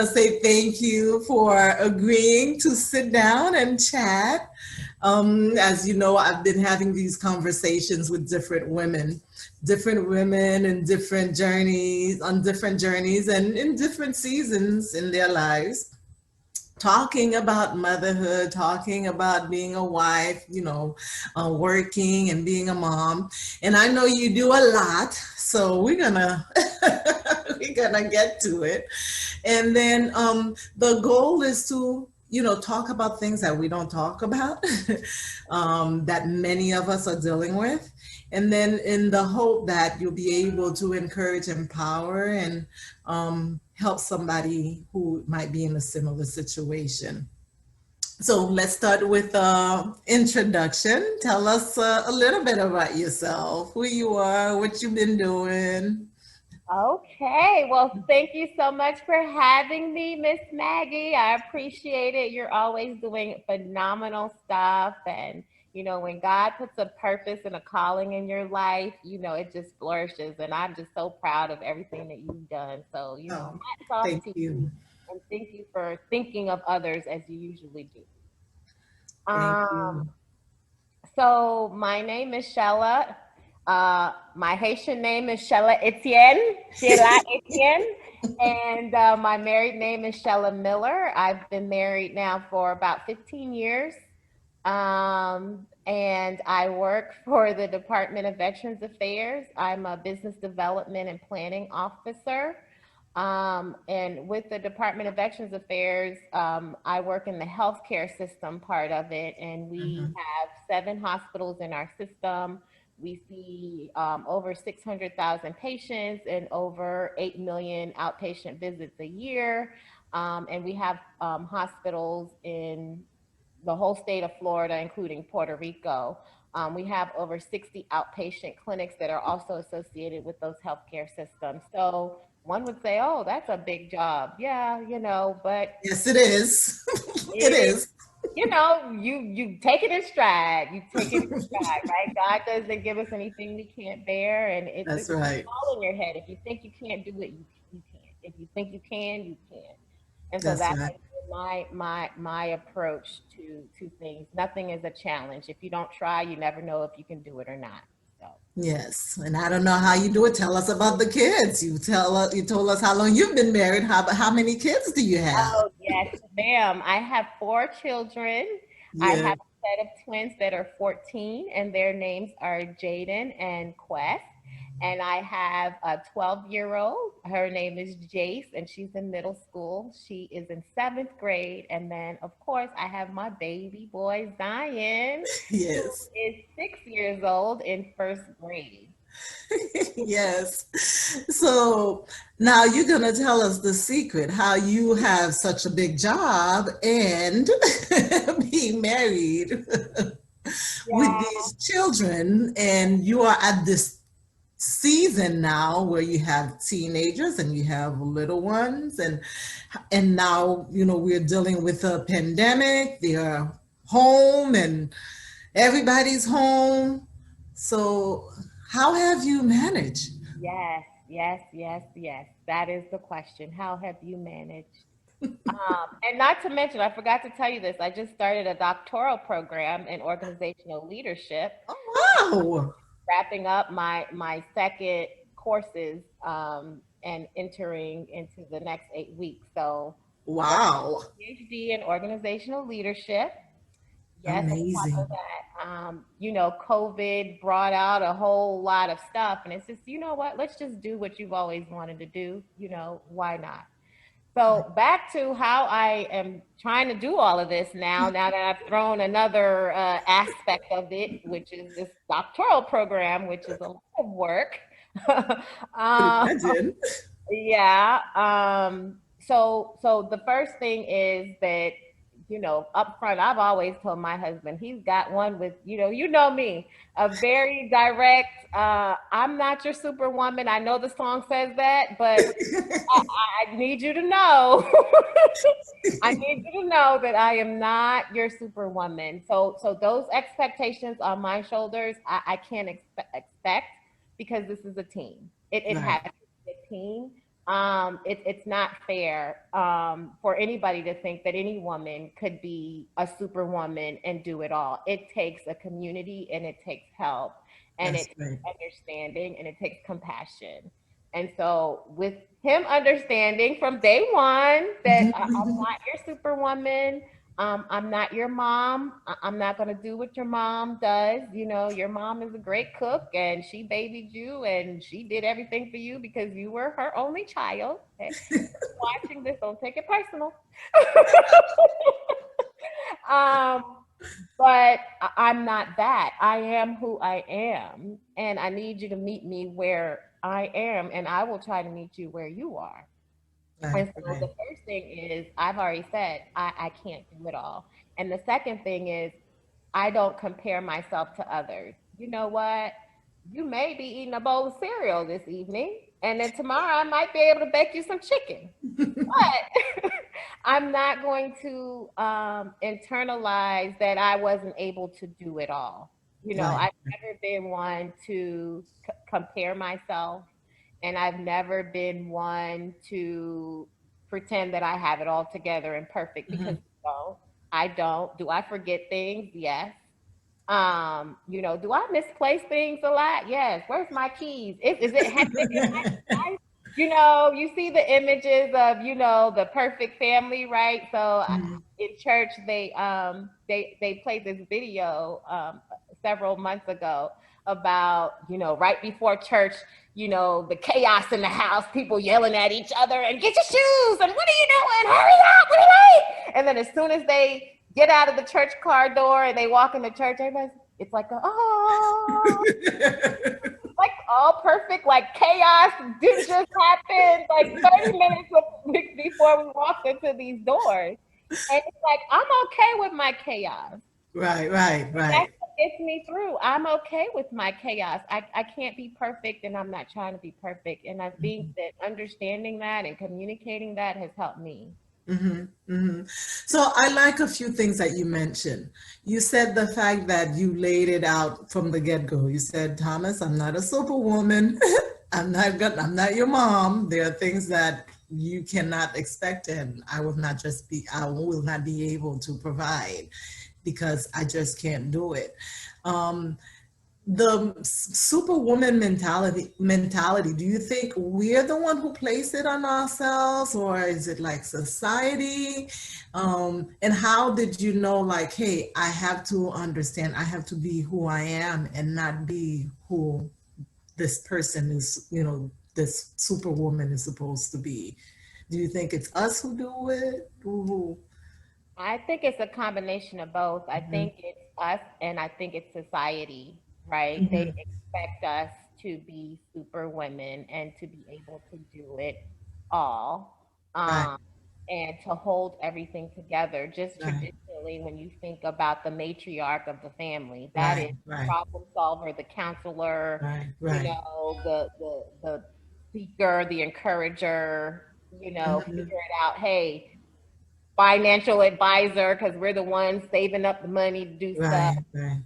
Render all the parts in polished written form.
to say thank you for agreeing to sit down and chat. As you know, I've been having these conversations with different women and different journeys, on different journeys and in different seasons in their lives, talking about motherhood, talking about being a wife, working and being a mom. And I know you do a lot, so we're gonna we're gonna get to it. And then the goal is to talk about things that we don't talk about, that many of us are dealing with. And then in the hope that you'll be able to encourage, empower, and help somebody who might be in a similar situation. So let's start with introduction. Tell us a little bit about yourself, who you are, what you've been doing. Okay, well, thank you so much for having me, Miss Maggie. I appreciate it. You're always doing phenomenal stuff. And, when God puts a purpose and a calling in your life, it just flourishes. And I'm just so proud of everything that you've done. So, Oh, hats off thank to you. you. And thank you for thinking of others as you usually do. Thank Um, you. so my name is Shella. My Haitian name is Shella Etienne. Shella Etienne. And my married name is Shella Miller. I've been married now for about 15 years. And I work for the Department of Veterans Affairs. I'm a business development and planning officer. And with the Department of Veterans Affairs, I work in the healthcare system part of it, and we Mhm. have 7 hospitals in our system. We see over 600,000 patients and over 8 million outpatient visits a year. And we have hospitals in the whole state of Florida, including Puerto Rico. We have over 60 outpatient clinics that are also associated with those healthcare systems. So one would say, oh, that's a big job. Yeah, but Yes, it is. It it is, is. you take it in stride. You take it in stride, right? God doesn't give us anything we can't bear, and That's it's right. all in your head. If you think you can't do it, you can't. If you think you can. And so That's that right. has been my approach to things. Nothing is a challenge. If you don't try, you never know if you can do it or not. So. Yes, and I don't know how you do it. Tell us about the kids. You told us how long you've been married. How many kids do you have? Oh, yes, ma'am. I have 4 children. I Yeah. have a set of twins that are 14, and their names are Jaden and Quest. And I have a 12-year-old. Her name is Jace, and she's in middle school. She is in 7th grade. And then, of course, I have my baby boy, Zion, who Yes. is 6 years old in first grade. Yes. So now you're gonna tell us the secret how you have such a big job and being married with Yeah. these children, and you are at this season now where you have teenagers and you have little ones, and now we're dealing with a pandemic. They're home and everybody's home. So how have you managed? Yes, yes, yes, yes. That is the question. How have you managed? And not to mention, I forgot to tell you this. I just started a doctoral program in organizational leadership, Oh, wrapping up my second courses and entering into the next 8 weeks. So, working wow, wow. PhD in organizational leadership. Yes, on top of Amazing. that, COVID brought out a whole lot of stuff, and it's just, you know what? Let's just do what you've always wanted to do. Why not? So back to how I am trying to do all of this now. Now that I've thrown another aspect of it, which is this doctoral program, which is a lot of work. Could um, imagine. yeah. So the first thing is that, up front, I've always told my husband, he's got one with, me, a very direct, I'm not your superwoman. I know the song says that, but I need you to know. I need you to know that I am not your superwoman. So those expectations on my shoulders, I can't expect because this is a team. It Right. has to be a team. It's not fair for anybody to think that any woman could be a superwoman and do it all. It takes a community and it takes help and That's it takes right. understanding and it takes compassion. And so, with him understanding from day one that I'm not your superwoman, I'm not your mom. I'm not going to do what your mom does. You know, your mom is a great cook and she babied you and she did everything for you because you were her only child. Okay? Watching this, don't take it personal. um, but I'm not that. I am who I am. And I need you to meet me where I am, and I will try to meet you where you are. Right, And so the right. first thing is, I've already said, I can't do it all. And the second thing is, I don't compare myself to others. You know what? You may be eating a bowl of cereal this evening, and then tomorrow I might be able to bake you some chicken. But I'm not going to internalize that I wasn't able to do it all. You know, Right. I've never been one to compare myself, and I've never been one to pretend that I have it all together and perfect because Mhm. no, I don't. Do I forget things? Yes. You know, do I misplace things a lot? Yes. Where's my keys? Is it hectic in my life? You know, you see the images of, you know, the perfect family, right? So Mhm. in church they played this video several months ago about, you know, right before church, you know, the chaos in the house, people yelling at each other and get your shoes and what are you doing? Hurry up, we're late. And then as soon as they get out of the church car door and they walk into church, everybody's, it's like, oh, like all perfect, like chaos didn't just happen like 30 minutes before we walked into these doors. And it's like, I'm okay with my chaos. Right, right, That's right. what gets me through. I'm okay with my chaos. I can't be perfect and I'm not trying to be perfect. And I think Mhm. that understanding that and communicating that has helped me. Hmm. Hmm. So I like a few things that you mentioned. You said the fact that you laid it out from the get-go. You said, Thomas, I'm not a superwoman. I'm not your mom. There are things that you cannot expect and I will not be able to provide because I just can't do it. Um, the superwoman mentality, do you think we're the one who place it on ourselves or is it like society? And how did you know, like, hey, I have to understand, I have to be who I am and not be who this person is, this superwoman is supposed to be? Do you think it's us who do it? I think it's a combination of both. I Mhm, think it's us and I think it's society, right? They mhm. expect us to be super women and to be able to do it all. Right, And to hold everything together. Just right, traditionally, when you think about the matriarch of the family, that is right, the right, problem solver, the counselor, right, you right. know, the speaker, the encourager, you know, figure Mhm. it out. Hey, financial advisor, because we're the ones saving up the money to do stuff. Right, right.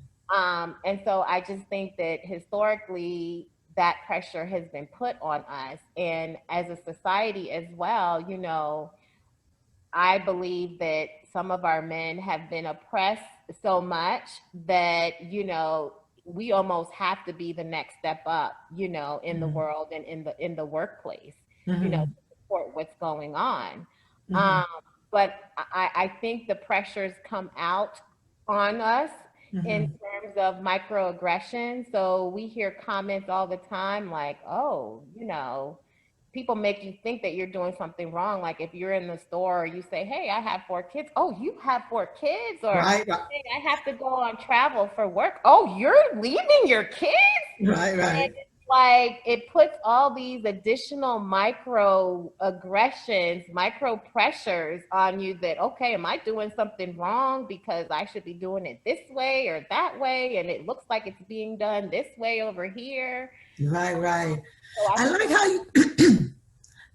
And so I just think that historically, that pressure has been put on us. And as a society as well, you know, I believe that some of our men have been oppressed so much that, you know, we almost have to be the next step up, you know, in the Mhm, world and in the workplace, you know, to mhm, support what's going on. Um, mhm, but I think the pressures come out on us in mhm. terms of microaggression. So we hear comments all the time like, oh, you know, people make you think that you're doing something wrong. Like if you're in the store, you say, "Hey, I have 4 kids." "Oh, you have 4 kids?" Or, Right, "Hey, I have to go on travel for work." "Oh, you're leaving your kids?" right, And right. it's like it puts all these additional micro aggressions, micro pressures on you that, okay, am I doing something wrong because I should be doing it this way or that way? And it looks like it's being done this way over here. Right, right. So I I think like it's how you,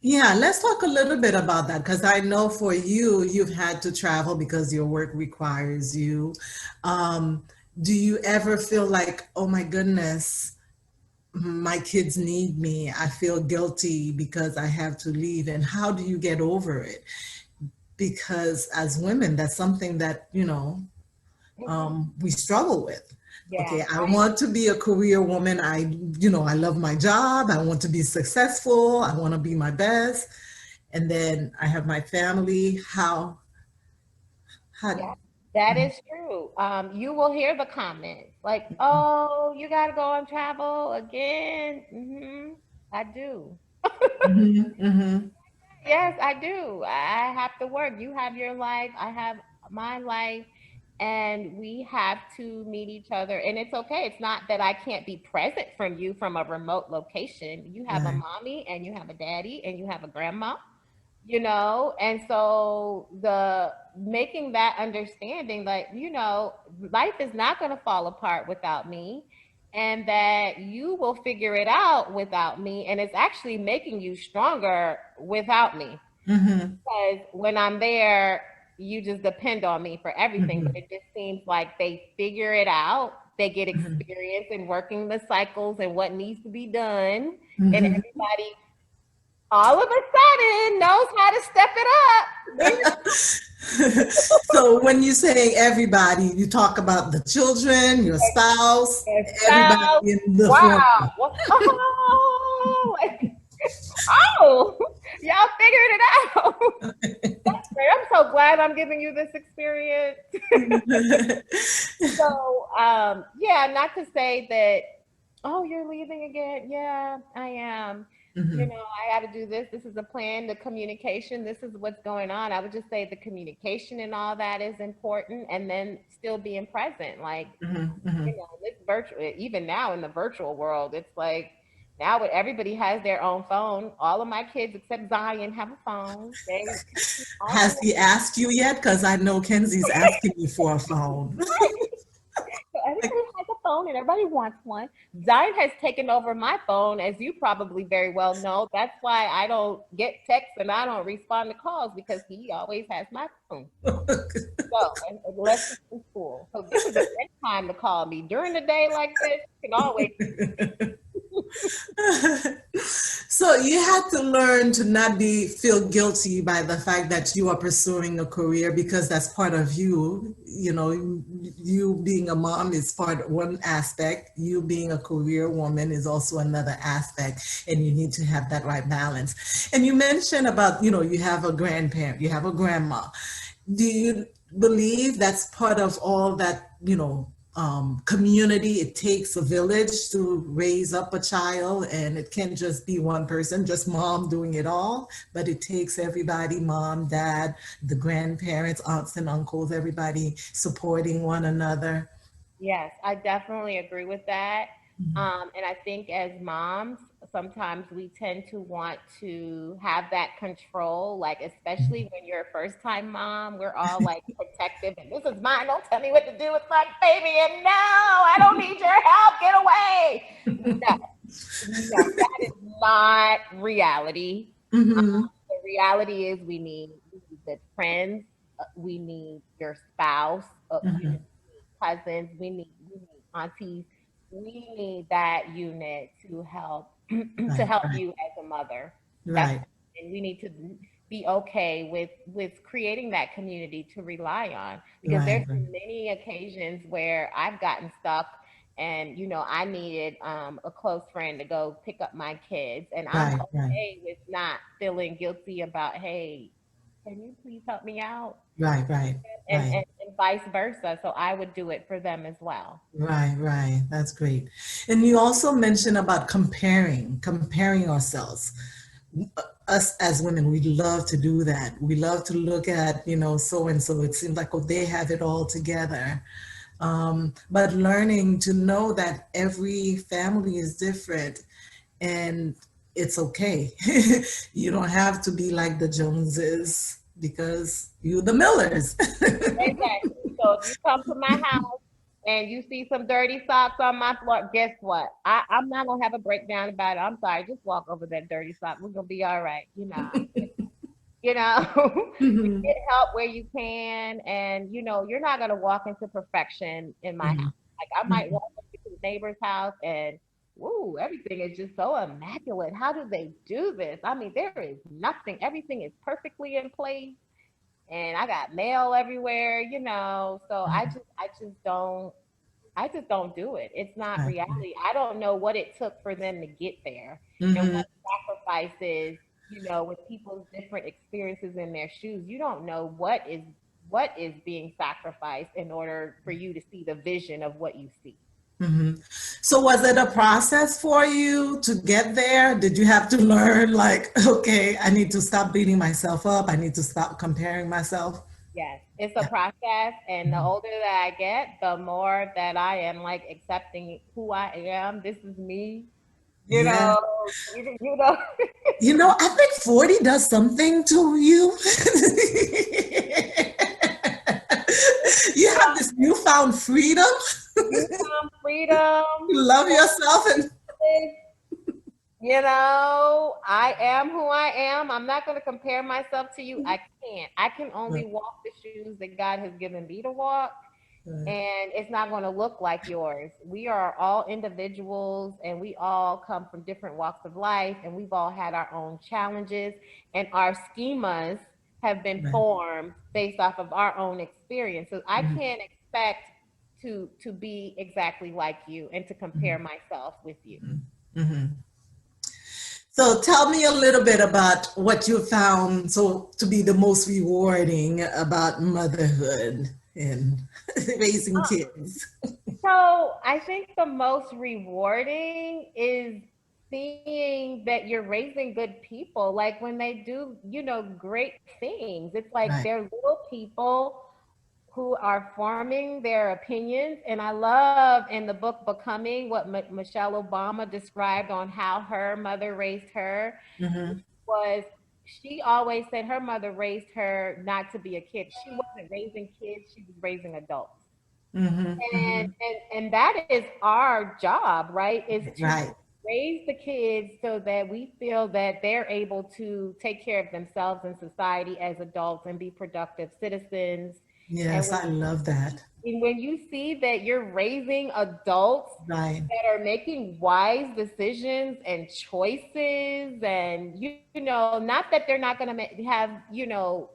yeah, let's talk a little bit about that because I know for you, you've had to travel because your work requires you. Um, do you ever feel like, oh my goodness, my kids need me. I feel guilty because I have to leave. And how do you get over it? Because as women, that's something that, we struggle with. Yeah, Okay, I want to be a career woman. I love my job. I want to be successful. I want to be my best. And then I have my family. How, yeah, that is true. You will hear the comments like, "Oh, you got to go on travel again." I do. mhm, mhm, Yes, I do. I have to work. You have your life. I have my life. And we have to meet each other. And it's okay. It's not that I can't be present from you from a remote location. You have a right. mommy and you have a daddy and you have a grandma, and so the making that understanding, like, life is not going to fall apart without me, and that you will figure it out without me, and it's actually making you stronger without me, Mhm, because when I'm there, you just depend on me for everything. But mhm, it just seems like they figure it out, they get mhm, experience in working the cycles and what needs to be done, and mhm. everybody all of a sudden knows how to step it up. So when you say everybody, you talk about the children, your spouse, everybody Spouse, in the wow. family. Oh, oh, y'all figured it out. I'm so glad I'm giving you this experience. So, yeah, not to say that, oh, you're leaving again. Yeah, I am. Mhm, I got to do this. This is a plan, the communication. This is what's going on. I would just say the communication and all that is important. And then still being present. Like, mhm, mhm. this virtual, even now in the virtual world, it's like now everybody has their own phone. All of my kids except Zion have a phone. They all Has he asked you yet? Because I know Kenzie's asking me for a phone. So everybody has a phone and everybody wants one. Zion has taken over my phone, as you probably very well know. That's why I don't get texts and I don't respond to calls, because he always has my phone. So, unless he's in school. So this is a great time to call me. During the day like this, you can always. So you had to learn to not feel guilty by the fact that you are pursuing a career, because that's part of you. You being a mom is one aspect. You being a career woman is also another aspect, and you need to have that right balance. And you mentioned about, you have a grandparent, you have a grandma. Do you believe that's part of all that, community? It takes a village to raise up a child, and it can't just be one person, just mom doing it all, but it takes everybody, mom, dad, the grandparents, aunts and uncles, everybody supporting one another. Yes, I definitely agree with that. And I think as moms, sometimes we tend to want to have that control, like, especially when you're a first time mom, we're all like protective and this is mine. Don't tell me what to do with my baby. And no, I don't need your help. Get away. No, no, that is not reality. Mm-hmm. The reality is we need the friends, we need your spouse, Mm-hmm. cousins, we need aunties. We need that unit to help to Right, help right, you as a mother. That's right, and we need to be okay with creating that community to rely on, because right, there's been many occasions where I've gotten stuck, and I needed a close friend to go pick up my kids, and I'm right, right, okay with not feeling guilty about, hey, can you please help me out, right, right, and, right. and, and vice versa. So I would do it for them as well. Right, right. That's great. And you also mentioned about comparing ourselves. Us as women, we love to do that. We love to look at, so and so. It seems like, oh, they have it all together. But learning to know that every family is different, and it's okay. You don't have to be like the Joneses because you the Millers. Exactly. So if you come to my house and you see some dirty socks on my floor, guess what? I'm not gonna have a breakdown about it. I'm sorry, just walk over that dirty sock. We're gonna be all right. You know, you Mhm, get help where you can, and you're not gonna walk into perfection in my house. mhm, Like, I might mhm. walk into the neighbor's house and ooh, everything is just so immaculate. How do they do this? I mean, there is nothing, everything is perfectly in place. And I got mail everywhere, you know. So I just don't do it. It's not Exactly. reality. I don't know what it took for them to get there and Hmm. what sacrifices, you know, with people's different experiences in their shoes. You don't know what is being sacrificed in order for you to see the vision of what you see. Hmm. So was it a process for you to get there? Did you have to learn like, okay, I need to stop beating myself up. I need to stop comparing myself. Yes, it's a Yeah. process, and the Mhm. older that I get, the more that I am like accepting who I am. This is me, you Yeah. know. You know. You know, I think 40 does something to you. You have this newfound freedom. You found freedom, You love yourself and confidence. You know, I am who I am. I'm not going to compare myself to you. I can't. I can only right, walk the shoes that God has given me to walk, right. and it's not going to look like yours. We are all individuals, and we all come from different walks of life, and we've all had our own challenges, and our schemas have been Right. formed based off of our own experiences. I Mhm, can't expect to be exactly like you and to compare mhm, myself with you. mhm, mhm. So tell me a little bit about what you found so to be the most rewarding about motherhood and raising kids. So I think the most rewarding is seeing that you're raising good people. Like when they do, you know, great things. It's like Right. they're little people who are forming their opinions. And I love in the book Becoming what Michelle Obama described on how her mother raised her Hmm. was she always said her mother raised her not to be a kid. She wasn't raising kids, she was raising adults. Hmm. Hmm. And that is our job, right? Is to Right. raise the kids so that we feel that they're able to take care of themselves in society as adults and be productive citizens. And Yes, I love that. when you see that you're raising adults Right. that are making wise decisions and choices, and you know, not that they're not going to have, you know,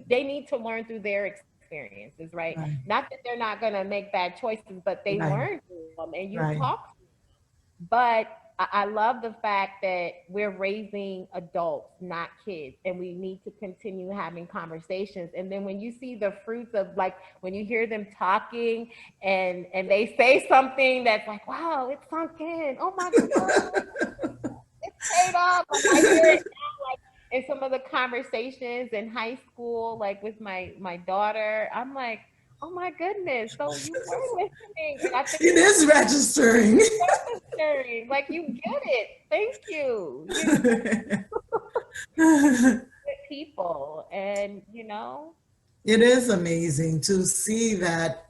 they need to learn through their experiences, right? Right. Not that they're not going to make bad choices, but they Right. learn through them, and you Right. talk. But I love the fact that we're raising adults, not kids, and we need to continue having conversations. And then when you see the fruits of, like, when you hear them talking and they say something that's like, wow, it's sunk in. Oh my God, it's paid off. Like I hear it now, like in some of the conversations in high school, like with my daughter. I'm like, oh my goodness, so you were listening, and I think It is registering. necessary. Like you get it. Thank you. You know, good people, and you know, It is amazing to see that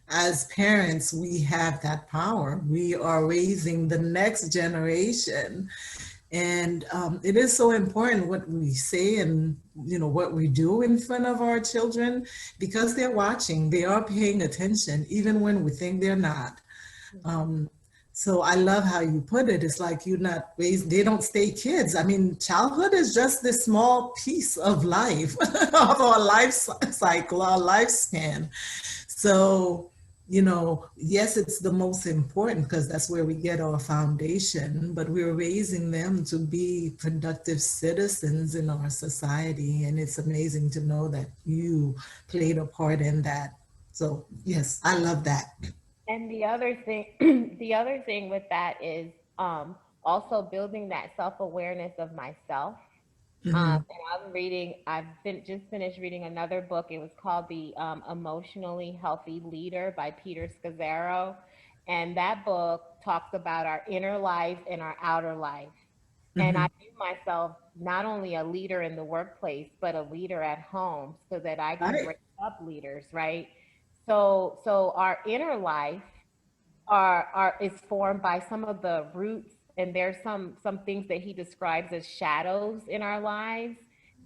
as parents, we have that power. We are raising the next generation. And it is so important what we say and what we do in front of our children because they're watching, they are paying attention, even when we think they're not. Um, so I love how you put it. It's like you're not raised, they don't stay kids. I mean, childhood is just this small piece of life, of our life cycle, our lifespan. So, yes, it's the most important because that's where we get our foundation, but we're raising them to be productive citizens in our society. And it's amazing to know that you played a part in that. So, yes, I love that. and the other thing, the other thing with that is also building that self awareness of myself. Hmm. And just finished reading another book. It was called The Emotionally Healthy Leader by Peter Scazzaro. And that book talks about our inner life and our outer life. And Hmm. I view myself not only a leader in the workplace, but a leader at home so that I can Right. raise up leaders, right? So our inner life are is formed by some of the roots, and there's some things that he describes as shadows in our lives,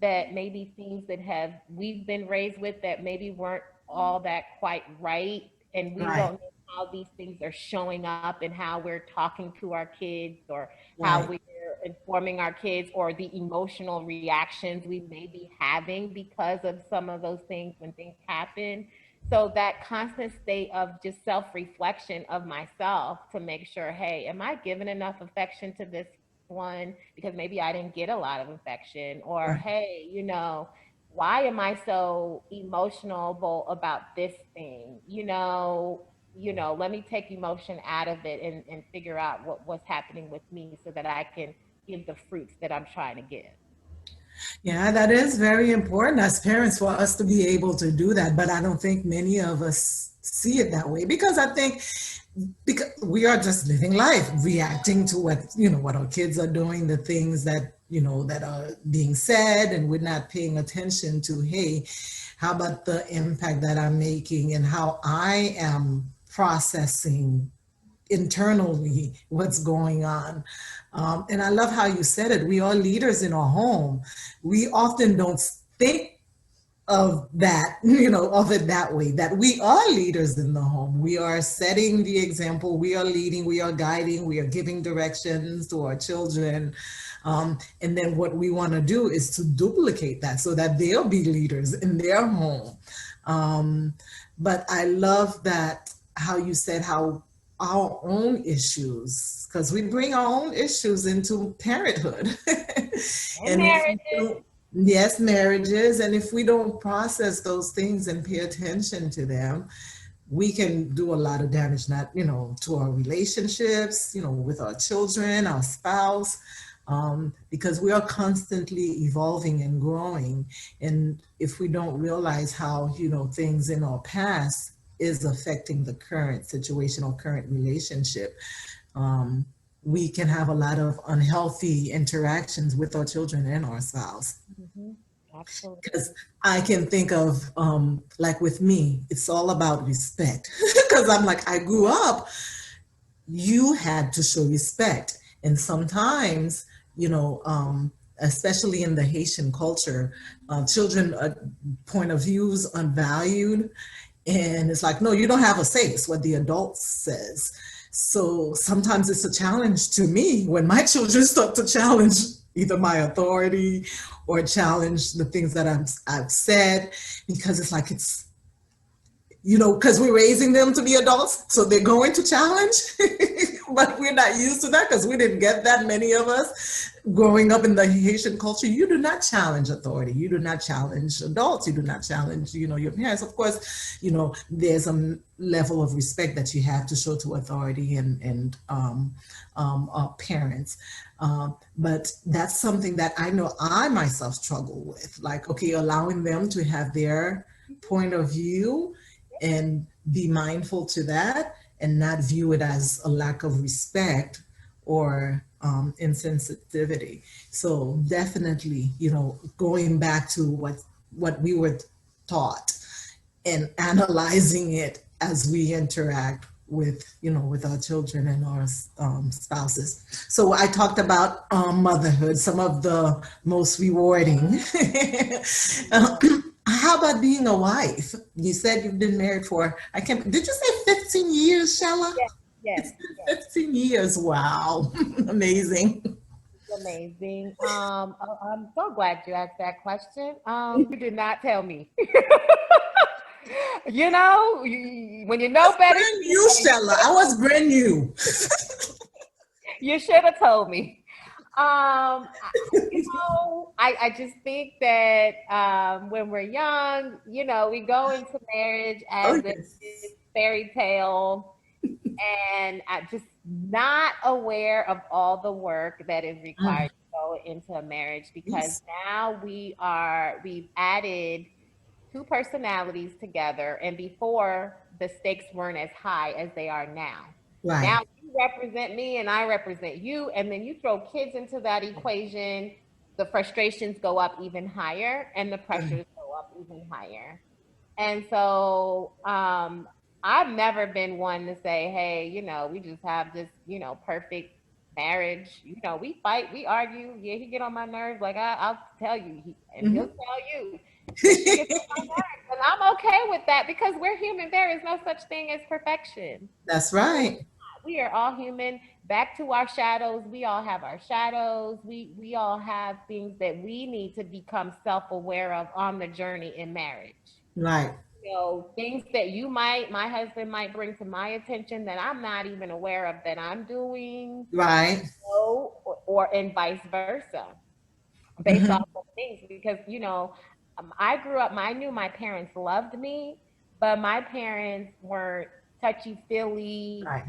that maybe things that have we've been raised with that maybe weren't all that quite right, and we Right. don't know how these things are showing up and how we're talking to our kids, or how Right. we're informing our kids, or the emotional reactions we may be having because of some of those things when things happen. So that constant state of just self-reflection of myself to make sure, hey, am I giving enough affection to this one? Because maybe I didn't get a lot of affection. Or, Right. hey, why am I so emotional about this thing? Let me take emotion out of it and figure out what's happening with me so that I can give the fruits that I'm trying to give. Yeah, that is very important as parents for us to be able to do that. But I don't think many of us see it that way, because I think because we are just living life, reacting to what our kids are doing, the things that that are being said, and we're not paying attention to, hey, how about the impact that I'm making and how I am processing internally what's going on. And I love how you said it. We are leaders in our home. We often don't think of that, of it that way, that we are leaders in the home. We are setting the example, we are leading, we are guiding, we are giving directions to our children. And then what we want to do is to duplicate that so that they'll be leaders in their home. But I love that how you said how our own issues, because we bring our own issues into parenthood. And And if marriages. yes, marriages. And if we don't process those things and pay attention to them, we can do a lot of damage, not, to our relationships, with our children, our spouse, because we are constantly evolving and growing. And if we don't realize how, things in our past is affecting the current situation or current relationship, um, we can have a lot of unhealthy interactions with our children and our spouse. Mhm. Absolutely. Because I can think of, like with me, it's all about respect. Because I'm like, I grew up, you had to show respect. And sometimes, especially in the Haitian culture, children point of views unvalued. And it's like, no, you don't have a say. It's what the adult says. So sometimes it's a challenge to me when my children start to challenge either my authority or challenge the things that I've said, because it's like because we're raising them to be adults, so they're going to challenge, but we're not used to that because we didn't get that. Many of us growing up in the Haitian culture, you do not challenge authority, you do not challenge adults, you do not challenge, your parents. Of course, there's a level of respect that you have to show to authority and parents. But that's something that I know I myself struggle with. Like, okay, allowing them to have their point of view and be mindful to that and not view it as a lack of respect or insensitivity. So definitely, going back to what we were taught and analyzing it as we interact with our children and our spouses. So I talked about motherhood, some of the most rewarding. How about being a wife? You said you've been married for, I can't, did you say 15 years, Shella? Yes, yes, It's yes. been 15 years. Wow. Amazing. It's amazing. I'm so glad you asked that question. You did not tell me. When you know better, Brand new, Shella. I was brand new. you should have told me. I just think that when we're young, we go into marriage Oh, as this yes. fairy tale, and I just not aware of all the work that is Mm, required to go into a marriage, because yes. now we've added two personalities together, and before the stakes weren't as high as they are now. Now Right. you represent me and I represent you, and then you throw kids into that equation, the frustrations go up even higher and the Right. pressures go up even higher. And so I've never been one to say, hey, we just have this, perfect marriage. We fight, we argue. Yeah, he get on my nerves. Like I'll tell you, and he'll Mhm. tell you. And I'm okay with that because we're human. There is no such thing as perfection. That's right. We are all human. Back to our shadows. We all have our shadows. We all have things that we need to become self-aware of on the journey in marriage. Right. Things that my husband might bring to my attention that I'm not even aware of that I'm doing, Right. or and vice versa, based Hmm. off of things. Because I grew up. I knew my parents loved me, but my parents weren't touchy feely, Right.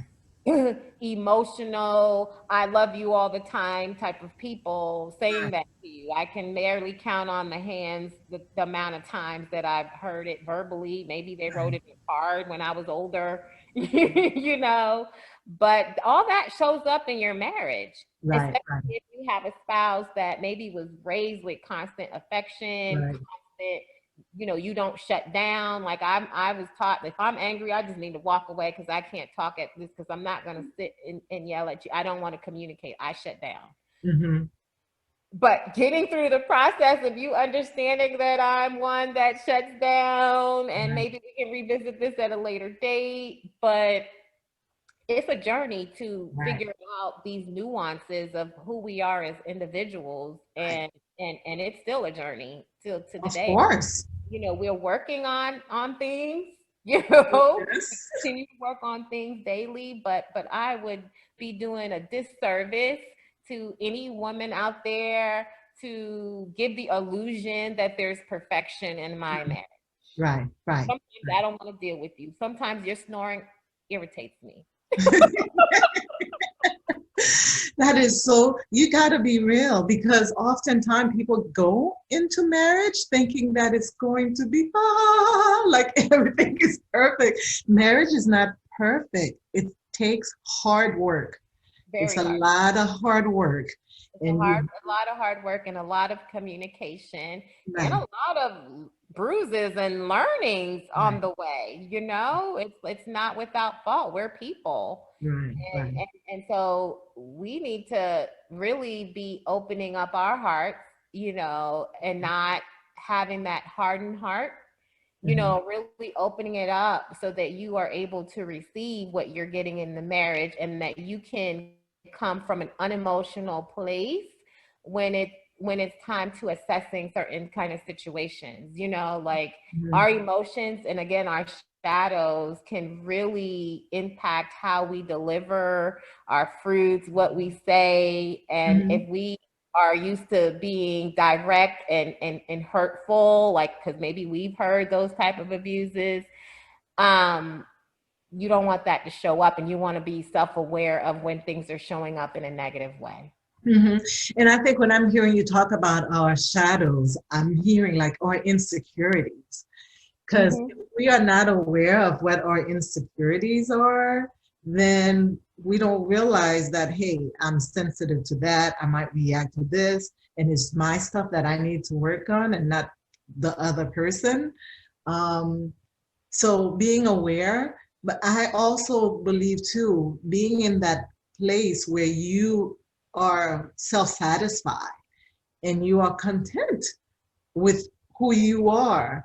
emotional, I love you all the time type of people saying Right. that to you. I can barely count on the hands the amount of times that I've heard it verbally. Maybe they wrote Right. it in a card when I was older, you know. But all that shows up in your marriage, Right. especially Right. if you have a spouse that maybe was raised with constant affection, Right. constant, you don't shut down. Like I was taught, if I'm angry, I just need to walk away because I can't talk at this, because I'm not going to sit and yell at you. I don't want to communicate. I shut down. Hmm. But getting through the process of you understanding that I'm one that shuts down, and Right. maybe we can revisit this at a later date, but it's a journey to Right. figure out these nuances of who we are as individuals, Right. and it's still a journey till to Of today. course. We're working on things. We Yes. continue to work on things daily, but I would be doing a disservice to any woman out there to give the illusion that there's perfection in my marriage. Right. Right. Sometimes I don't want to deal with you. Sometimes your snoring irritates me. That is so, you got to be real, because oftentimes people go into marriage thinking that it's going to be, like everything is perfect. Marriage is not perfect. It takes hard work. It's Very a hard. lot of hard work. It's And you, a lot of hard work and a lot of communication and a right, lot of bruises and learnings on right, the way. It's not without fault. We're people. right, right. And so we need to really be opening up our hearts, and not having that hardened heart, Mhm. really opening it up so that you are able to receive what you're getting in the marriage, and that you can come from an unemotional place when it's time to assessing certain kind of situations, like Mhm. our emotions and again our shadows can really impact how we deliver our fruits, what we say. And Mhm. if we are used to being direct and hurtful, like because maybe we've heard those type of abuses, um, you don't want that to show up, and you want to be self-aware of when things are showing up in a negative way. Mhm. And I think when I'm hearing you talk about our shadows, I'm hearing like our insecurities. Because Mm-hmm. if we are not aware of what our insecurities are, then we don't realize that, hey, I'm sensitive to that. I might react to this, and it's my stuff that I need to work on and not the other person. Um, so being aware, but I also believe too, being in that place where you are self-satisfied and you are content with who you are,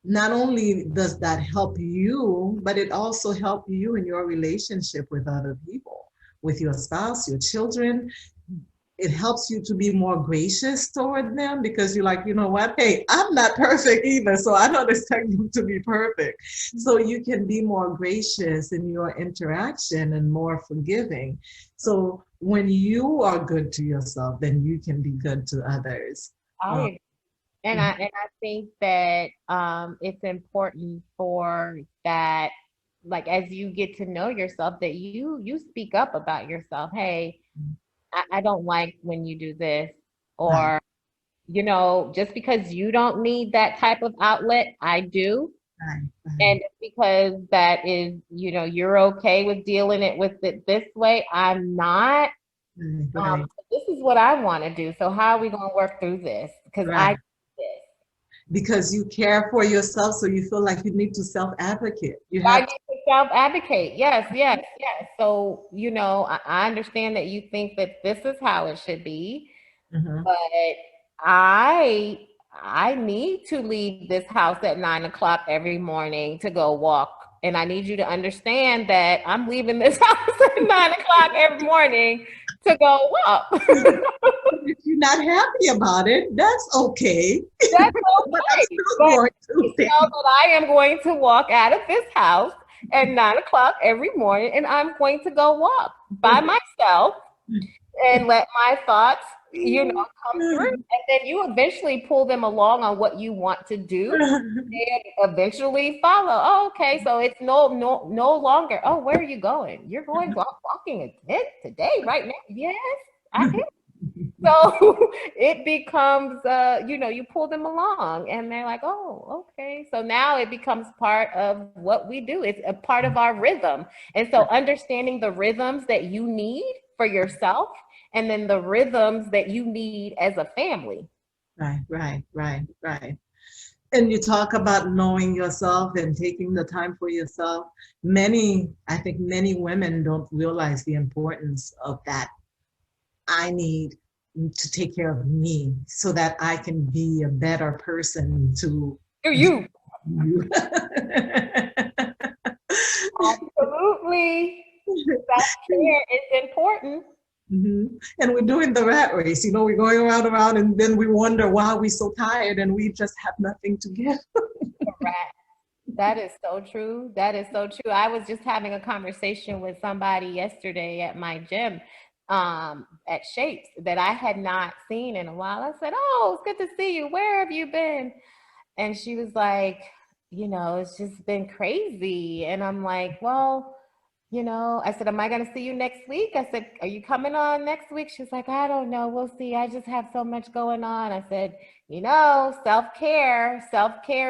not only does that help you, but it also helps you in your relationship with other people, with your spouse, your children. It helps you to be more gracious toward them because you're like, you know what? Hey, I'm not perfect either, so I don't expect you to be perfect. So you can be more gracious in your interaction and more forgiving. So when you are good to yourself, then you can be good to others. I Um, agree. And I think that it's important for that, like as you get to know yourself, that you speak up about yourself. Hey, I don't like when you do this, right, or just because you don't need that type of outlet, I do. right, right, And because that is, you're okay with dealing with it this way, I'm not. right, right, This is what I want to do. So how are we going to work through this? Because I right. do this. Because you care for yourself, so you feel like you need to self-advocate. You I have need to self-advocate. Yes, yes, yes. So, I understand that you think that this is how it should be, to. but I I need to leave this house at 9 o'clock every morning to go walk. And I need you to understand that I'm leaving this house at 9 o'clock every morning to go walk. If you're not happy about it, that's okay. That's But I'm okay. still But going to know that I am going to walk out of this house at 9 o'clock every morning, and I'm going to go walk by myself and let my thoughts, come through. And then you eventually pull them along on what you want to do. And eventually follow. Oh, okay, so it's no longer. Oh, where are you going? You're going walking today, right now? Yes, I am. So it becomes, you pull them along, and they're like, oh, okay. So now it becomes part of what we do. It's a part of our rhythm. And so understanding the rhythms that you need for yourself, and then the rhythms that you need as a family. Right. And you talk about knowing yourself and taking the time for yourself. I think many women don't realize the importance of that. I need to take care of me so that I can be a better person to you. Absolutely. Self-care is important. Mm-hmm. And we're doing the rat race, we're going around, and then we wonder why we're so tired and we just have nothing to give. Correct. That is so true. That is so true. I was just having a conversation with somebody yesterday at my gym, at Shapes, that I had not seen in a while. I said, oh, it's good to see you. Where have you been? And she was like, it's just been crazy. And I'm like, well, I said, am I going to see you next week? I said, are you coming on next week? She's like, I don't know. We'll see. I just have so much going on. I said, self-care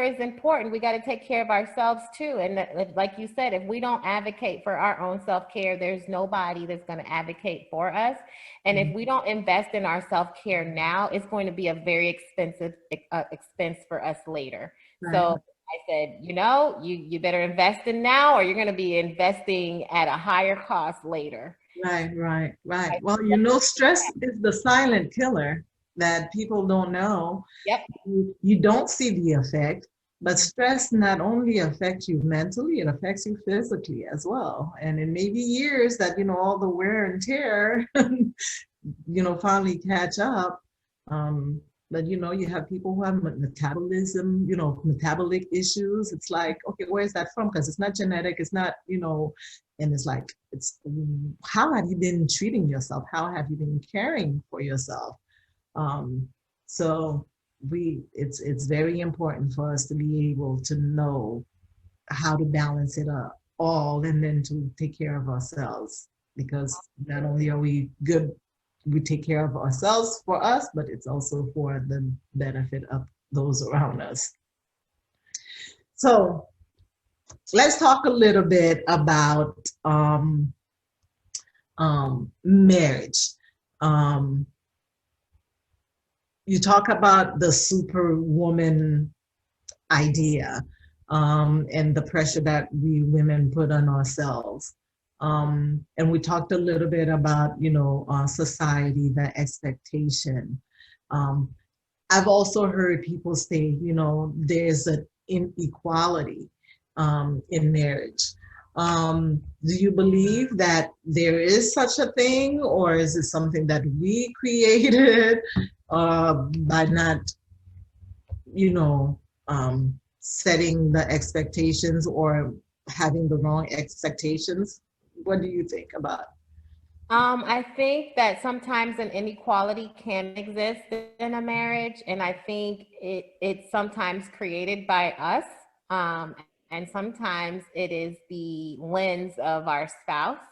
is important. We got to take care of ourselves too. And like you said, if we don't advocate for our own self-care, there's nobody that's going to advocate for us. And if we don't invest in our self-care now, it's going to be a very expensive expense for us later. Right. So I said, you better invest in now, or you're going to be investing at a higher cost later. Right. Well, stress is the silent killer that people don't know. Yep. You don't see the effect, but stress not only affects you mentally, it affects you physically as well. And it may be years that, all the wear and tear, finally catch up. But you have people who have metabolism, metabolic issues. It's like, okay, where is that from? Because it's not genetic, it's not, and it's like, how have you been treating yourself? How have you been caring for yourself? So it's very important for us to be able to know how to balance it up all, and then to take care of ourselves, because not only are we take care of ourselves for us, but it's also for the benefit of those around us. So let's talk a little bit about marriage. You talk about the superwoman idea, and the pressure that we women put on ourselves. And we talked a little bit about, society, the expectation. I've also heard people say, there's an inequality in marriage. Do you believe that there is such a thing, or is it something that we created by not, setting the expectations or having the wrong expectations? What do you think about it? I think that sometimes an inequality can exist in a marriage, and I think it's sometimes created by us, and sometimes it is the lens of our spouse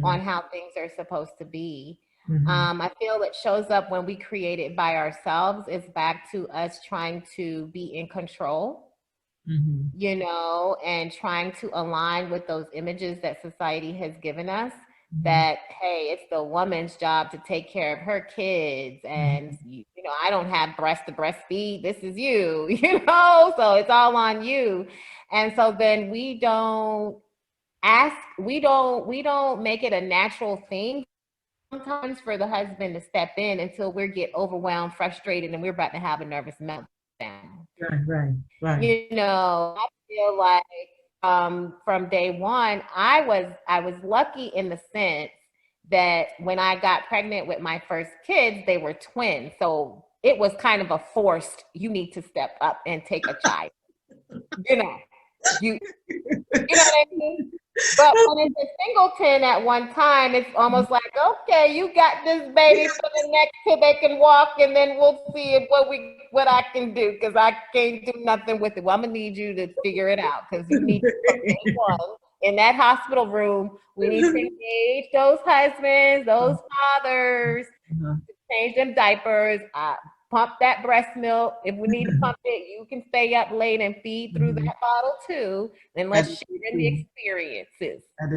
on how things are supposed to be. I feel it shows up when we create it by ourselves. It's back to us trying to be in control. And trying to align with those images that society has given us, that, hey, it's the woman's job to take care of her kids, and I don't have breast to breastfeed, this is you, so it's all on you. And so then we don't make it a natural thing sometimes for the husband to step in until we get overwhelmed, frustrated, and we're about to have a nervous meltdown. Right. You know, I feel like from day one, I was lucky in the sense that when I got pregnant with my first kids, they were twins. So it was kind of a forced, you need to step up and take a child. You know, you know what I mean? But when it's a singleton at one time, it's almost like, okay, you got this baby for the next till they can walk, and then we'll see what I can do, because I can't do nothing with it. Well, I'm gonna need you to figure it out, because you need to, from day one in that hospital room, we need to engage those husbands, those fathers, to change them diapers, pump that breast milk. If we need to pump it, you can stay up late and feed through that bottle too. And let's share in the experiences. That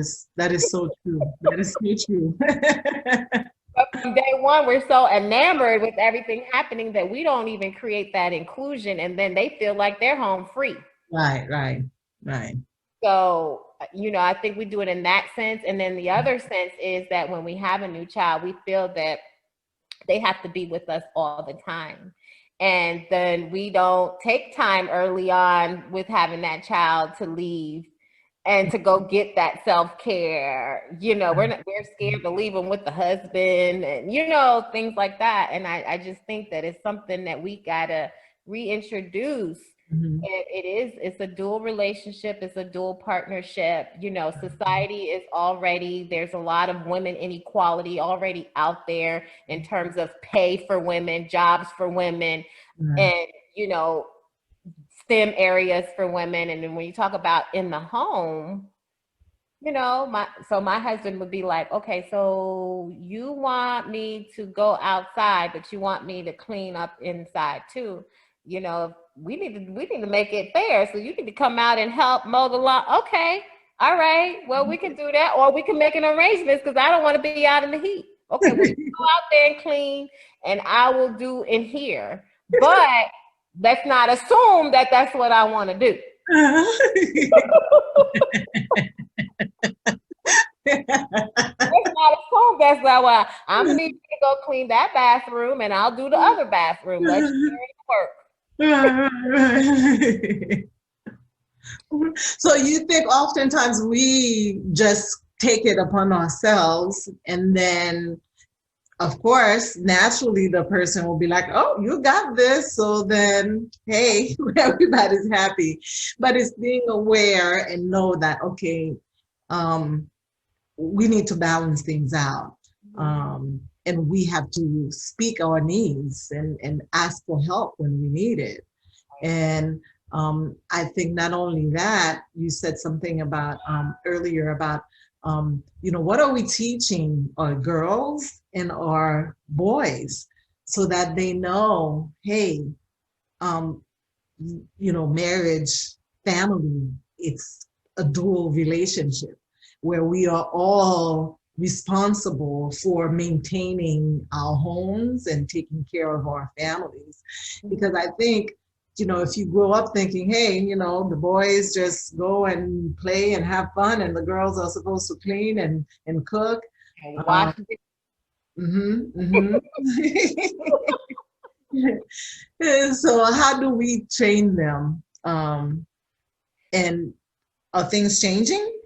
is so true. That is so true. But from day one, we're so enamored with everything happening that we don't even create that inclusion, and then they feel like they're home free. Right. So, you know, I think we do it in that sense. And then the other sense is that when we have a new child, we feel that they have to be with us all the time. And then we don't take time early on with having that child to leave and to go get that self-care. You know, we're scared to leave them with the husband and, you know, things like that. And I just think that it's something that we gotta reintroduce. It's a dual relationship, it's a dual partnership. You know, society is already, there's a lot of women inequality already out there in terms of pay for women, jobs for women, and, you know, STEM areas for women. And then when you talk about in the home, you know, my husband would be like, okay, so you want me to go outside, but you want me to clean up inside too. You know, we need to make it fair. So you need to come out and help mow the lawn. Okay, all right. Well, we can do that, or we can make an arrangement, because I don't want to be out in the heat. Okay, well, you go out there and clean, and I will do in here. But let's not assume that that's what I want to do. Let's not assume that's not why. I'm gonna need you to go clean that bathroom, and I'll do the other bathroom. Let's share the work. So you think oftentimes we just take it upon ourselves, and then of course naturally the person will be like, oh, you got this, so then hey, everybody's happy. But it's being aware and know that, okay, we need to balance things out, and we have to speak our needs and ask for help when we need it. And I think not only that, you said something about earlier about, you know, what are we teaching our girls and our boys so that they know, hey, you know, marriage, family, it's a dual relationship where we are all responsible for maintaining our homes and taking care of our families. Because I think, you know, if you grow up thinking, hey, you know, the boys just go and play and have fun, and the girls are supposed to clean and cook. And wash So how do we train them? And are things changing?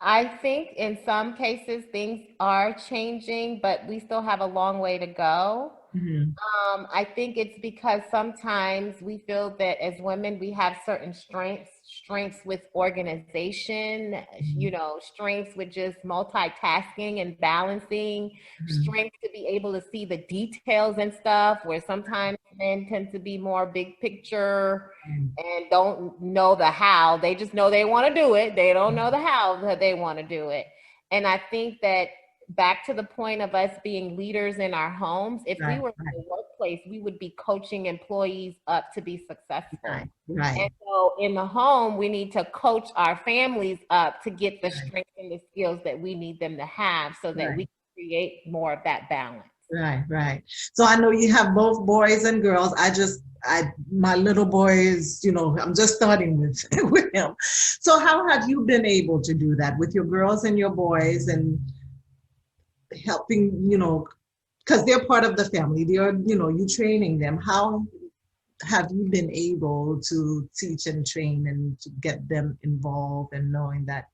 I think in some cases things are changing, but we still have a long way to go. I think it's because sometimes we feel that as women, we have certain strengths with organization, you know, strengths with just multitasking and balancing, strengths to be able to see the details and stuff, where sometimes men tend to be more big picture and don't know the how. They just know they want to do it. They don't know the how that they want to do it. And I think that back to the point of us being leaders in our homes, if we were in the workplace, we would be coaching employees up to be successful. And so in the home, we need to coach our families up to get the strength and the skills that we need them to have, so that we can create more of that balance. Right, right. So I know you have both boys and girls. My little boy is, I'm just starting with with him. So how have you been able to do that with your girls and your boys and helping, because they're part of the family. They're, you training them. How have you been able to teach and train and to get them involved and knowing that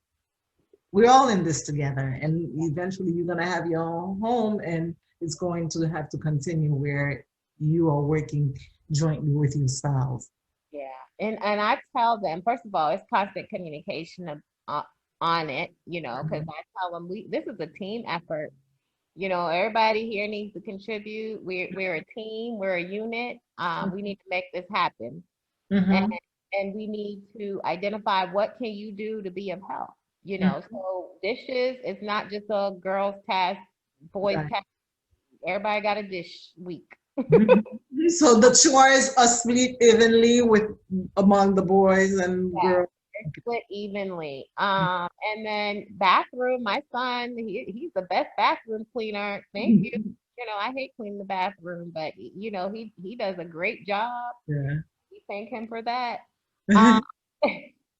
we're all in this together and eventually you're going to have your own home and it's going to have to continue where you are working jointly with your spouse. Yeah. And I tell them, first of all, it's constant communication on it, because I tell them this is a team effort. Everybody here needs to contribute. We're a team, we're a unit. We need to make this happen. And Mm-hmm. and we need to identify what can you do to be of help. So dishes is not just a girl's task, boys' Right. task. Everybody got a dish week. Mhm. So the chores are split evenly with among the boys and Yeah, girls. they're split evenly. And then bathroom, my son, he's the best bathroom cleaner. Thank you. I hate cleaning the bathroom, but he does a great job. Yeah. We thank him for that. Um,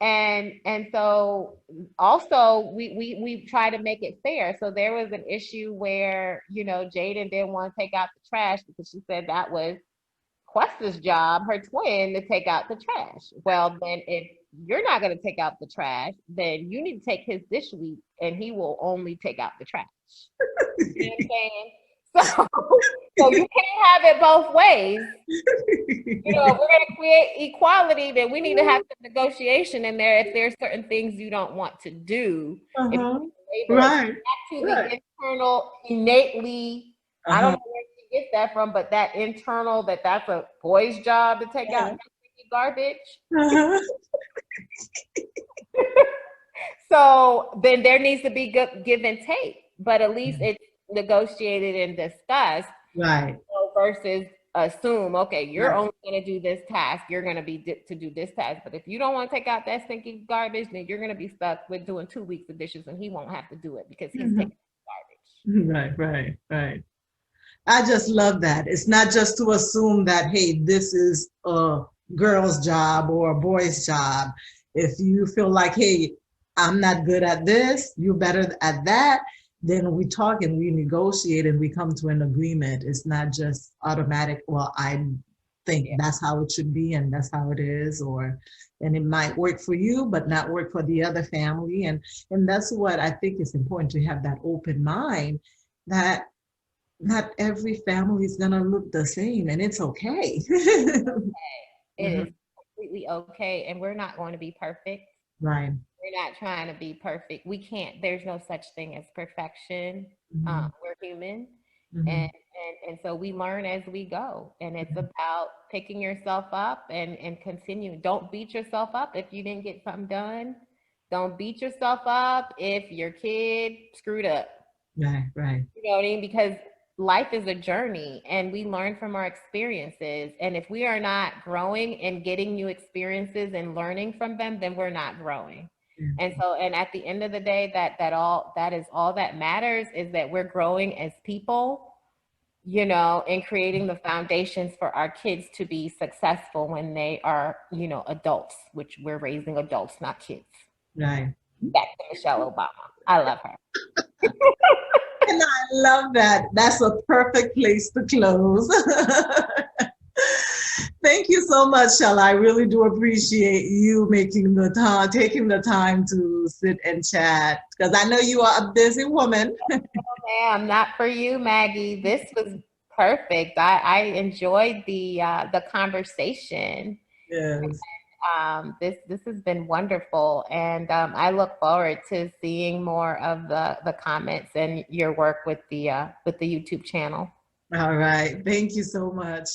and so also we try to make it fair. So there was an issue where, Jaden didn't want to take out the trash because she said that was Questa's job, her twin, to take out the trash. Well, then if you're not going to take out the trash, then you need to take his dish week and he will only take out the trash. You know what I'm saying? So you can't have it both ways. If we're going to create equality, then we need to have some negotiation in there if there's certain things you don't want to do. If Uh-huh. you're able Right. back to Right. the internal innately, I don't Uh-huh. know where you get that from, but that internal, that's a boy's job to take out garbage. Uh-huh. So then there needs to be good give and take, but at least it's negotiated and discussed. Right. Versus assume, okay, you're Right. only going to do this task, you're going to be to do this task, but if you don't want to take out that stinky garbage, then you're going to be stuck with doing 2 weeks of dishes and he won't have to do it because he's taking garbage. Right, right, right. I just love that. It's not just to assume that, hey, this is a girl's job or a boy's job. If you feel like, hey, I'm not good at this, you're better at that, then we talk and we negotiate and we come to an agreement. It's not just automatic, well, I think that's how it should be and that's how it is, and it might work for you, but not work for the other family. And that's what I think is important, to have that open mind that not every family is gonna look the same, and it's okay. It is completely okay, and we're not going to be perfect. Right. We're not trying to be perfect. We can't. There's no such thing as perfection. We're human, and so we learn as we go. And it's about picking yourself up and continuing. Don't beat yourself up if you didn't get something done. Don't beat yourself up if your kid screwed up. Right, right. You know what I mean? Because life is a journey and we learn from our experiences. And if we are not growing and getting new experiences and learning from them, then we're not growing. And so, and at the end of the day, that is all that matters, is that we're growing as people, and creating the foundations for our kids to be successful when they are, adults, which we're raising adults, not kids. Right. Back to Michelle Obama. I love her. And I love that. That's a perfect place to close. Thank you so much, Shella. I really do appreciate you taking the time to sit and chat, because I know you are a busy woman. Oh, ma'am, not for you, Maggie. This was perfect. I enjoyed the conversation. Yes. This has been wonderful, and I look forward to seeing more of the comments and your work with the YouTube channel. All right. Thank you so much.